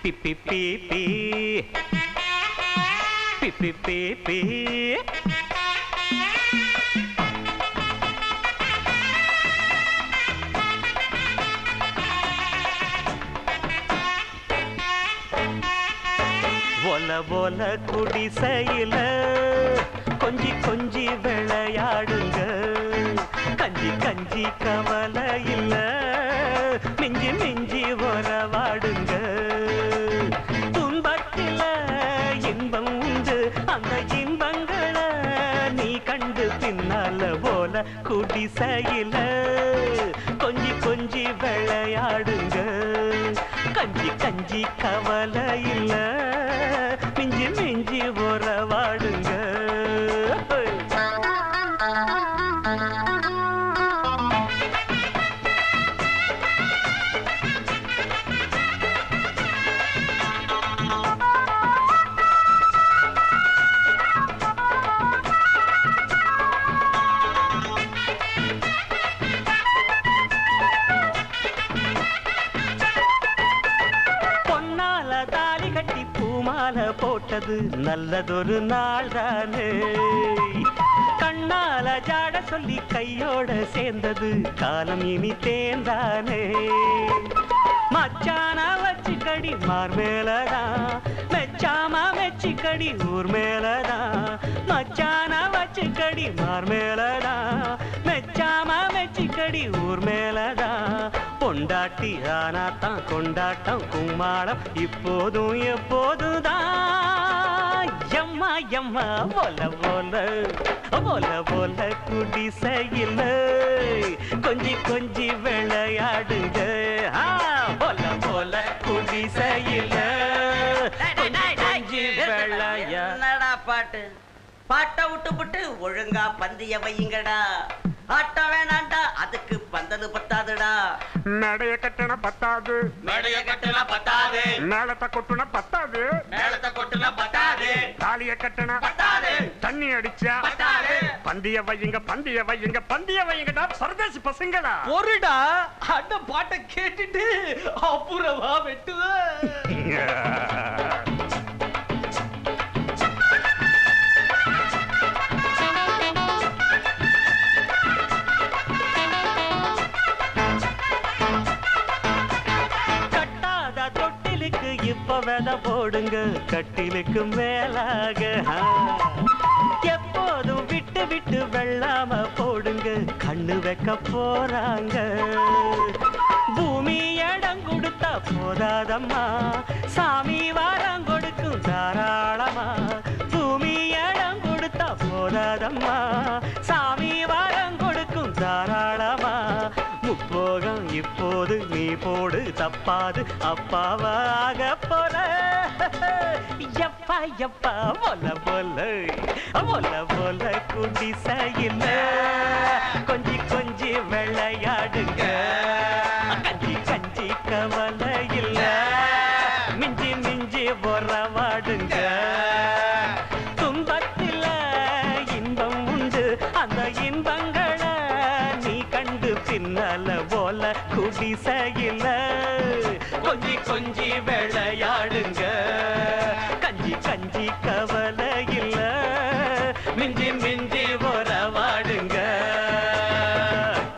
B பி பி பி பி பி பி பி ஒல ஒல குடிசையில கொஞ்சி கொஞ்சி விளையாடுங்க கஞ்சி கஞ்சி கவலை இல்ல மிஞ்சி மிஞ்சி உறவாடுங்க துன்பத்தில இன்பம் உண்டு அந்த இன்பங்களை நீ கண்டு பின்னால போல குடிசையில கொஞ்சி கொஞ்சி விளையாடுங்க கஞ்சி கஞ்சி கவலை இல்ல மிஞ்சி மிஞ்சி உறவாடுங்க போட்டது நல்லதொரு நாள் தானே கண்ணால ஜாட சொல்லி கையோட சேர்ந்தது காலம் இனி தேர்ந்தானே மச்சான வச்சுக்கடி மார் மேலதான் மெச்சாம மெச்சிக்கடி ஊர் மேலதான் மச்சான வச்சுக்கடி மார் மேலதான் மெச்சாம மெச்சிக்கடி ஊர் மேலதான் பொண்டாட்டி ஆனாத்தான் கொண்டாட்டம் கும்மாளம் இப்போதும் எப்போதுதான் எம்மா எம்மா போல போல போல போல குடிசையில் கொஞ்சி கொஞ்சி விளையாடுங்க போல போல குடிசையில் கொஞ்சி விளையாட. என்னடா பாட்டு பாட்டை விட்டு விட்டு ஒழுங்கா பந்திய வையுங்கடா ஆட்டம் வேணாண்டா அதுக்கு பந்தது பத்தாதுடா மேடைய கட்டண பத்தாது மேடைய கட்டண பத்தாது மேளத்தை கொட்டுன பத்தாது மேளத்தை கொட்டுன பத்தாது தாலிய கட்டண பத்தாது தண்ணி அடிச்சா பத்தாது பந்திய வையுங்க பந்திய வையுங்க பந்திய வையுங்கடா பரதேசி பசங்களா ஒருடா அந்த பாட்டை கேட்டுட்டு அப்புறமா வெட்டுவ இப்ப வித போடுங்க கட்டிலுக்கு மேலாக எப்போதும் விட்டு விட்டு வெள்ளாம போடுங்க கண்ணு வைக்க போறாங்க பூமி இடம் கொடுத்தா போதாதம்மா சாமி வாரம் கொடுக்கும் தாராளமா பூமி இடம் கொடுத்தா போதாதம்மா சாமி வாரம் கொடுக்கும் தாராளமா முப்போகம் இப்போது நீ போடு தப்பாது அப்பாவாக போற எப்பா எப்பா போல போல போல போல குடிசையில் கொஞ்சி கொஞ்சி விளையாடுங்க கஞ்சி கஞ்சி கவலை இல்ல மிஞ்சி மிஞ்சி உறவாடுங்க துன்பத்தில இன்பம் உண்டு அந்த இன்பங்களை நீ கண்டு பின்னால போல குடிசையில் கொஞ்சி கொஞ்சி விளையாடுங்க கஞ்சி கஞ்சி கவலை இல்ல மிஞ்சி மிஞ்சி